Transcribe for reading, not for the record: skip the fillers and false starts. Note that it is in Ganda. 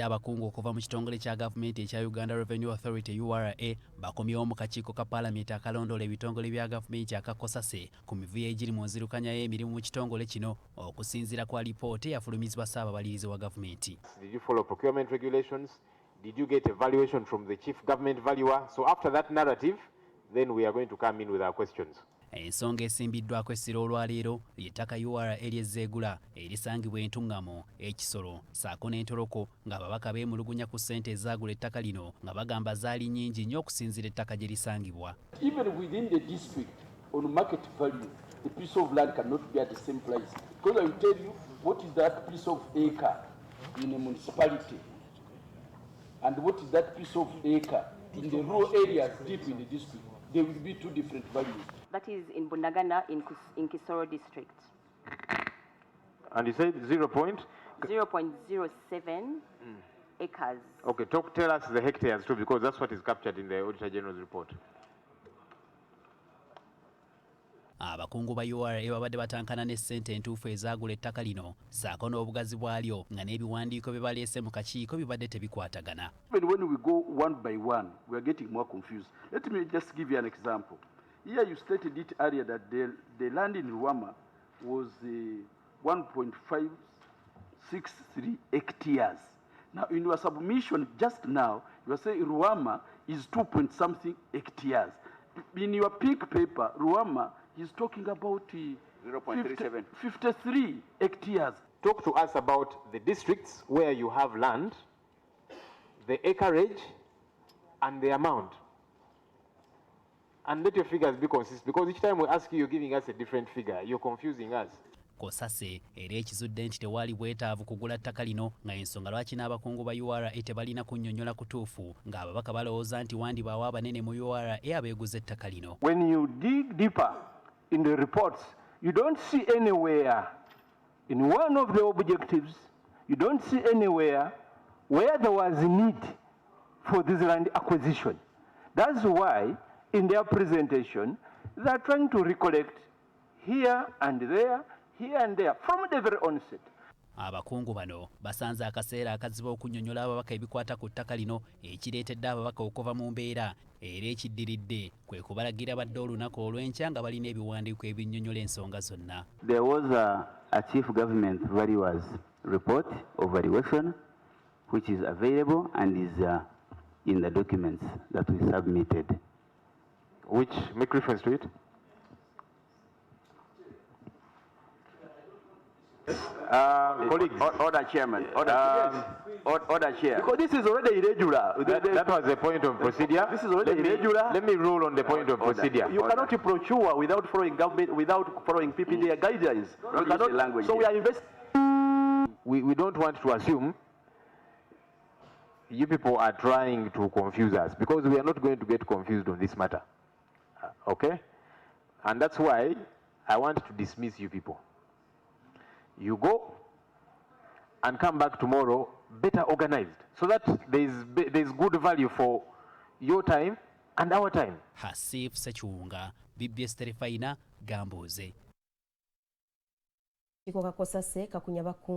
era abakungu okuva mu kitongole kya gavumenti ekya Uganda Revenue Authority URA bakomyewo mu kakiiko ka Paalamenti akalondoola ebitongole bya gavumenti aka COSASE ku mivuyo egiri mu nzirukanya y'emirimu mu kitongole kino okusinziira kwa lipoota eyafulumizibwa Ssaababalirizi wa gavumenti. Did you follow procurement regulations? Did you get evaluation from the chief government valuer? So after that narrative, then we are going to come in with our questions. Ensonga esimbiddwako essiro olwaleero ly'ettaka URA ery'ezzeegula erisangibwa Entuŋŋamo, Ekisolo ssaako n'Entoloko ng'ababaka beemulugunya ku ssente ezaagula ettaka lino nga bagamba zaali nnyingi nnyo okusinziira ettaka gye lisangibwa. Even within the district, on market value, the piece of land cannot be at the same price. Because I will tell you what is that piece of acre in a municipality and what is that piece of acre in the rural areas deep in the district. There will be two different values. That is in Bundagana in Kisoro district. And you said 0.07 acres. Okay, tell us the hectares too, because that's what is captured in the Auditor General's report. Abakungu ba URA babadde batankana ne ssente entuufu ezaagula ettaka lino ssaako n'obugazi bwalyo nga n'ebiwandiiko bye baleese mu kakiiko bibadde tebikwatagana. Even when we go one by one, we are getting more confused. Let me just give you an example. Here you stated it earlier that the land in Ruama was 1.563 hectares. Now in your submission just now, you are saying Ruama is 2-point-something hectares. In your pink paper, Ruama is talking about 53 hectares. Talk to us about the districts where you have land, the acreage, and the amount. And let your figures be consistent, because each time we ask you, you're giving us a different figure. You're confusing us. COSASE era ekizudde nti tewaali bwetaavu kugula ttaka lino nga ensonga lwaki n'abakungu ba URA tebalina kunnyonnyola kutuufu ng'ababaka balowooza nti wandibaawo abanene mu URA abeeguza ettaka lino. When you dig deeper in the reports, you don't see anywhere in one of the objectives, you don't see anywhere where there was a need for this land acquisition. That's why in their presentation, they are trying to recollect here and there from the very onset. Abakungu bano basanze akaseera akazibu okunnyonnyola ababaka ebikwata ku ttaka lino ekireetedde ababaka okuva mu mbeera era ekiddiridde kwe kubalagira badde olunaku olw'enkya nga balina ebiwandiiko ebinnyonnyola ensonga zonna. There was a chief government valuer's report of valuation which is available and is in the documents that we submitted. Which make reference to it? Order, Chairman. Order, Chair. Because this is already irregular. That was the point of procedure. This is already irregular. Let me rule on the point of procedure. You cannot procure without following government, without following PPD guidelines. You cannot, language so we are investing. We don't want to assume you people are trying to confuse us, because we are not going to get confused on this matter. Okay? And that's why I want to dismiss you people. You go and come back tomorrow better organized, so that there's good value for your time and our time. Hasif Sechuunga, BBS Terefayina, Gambuuze. COSASE kakunya Abakungu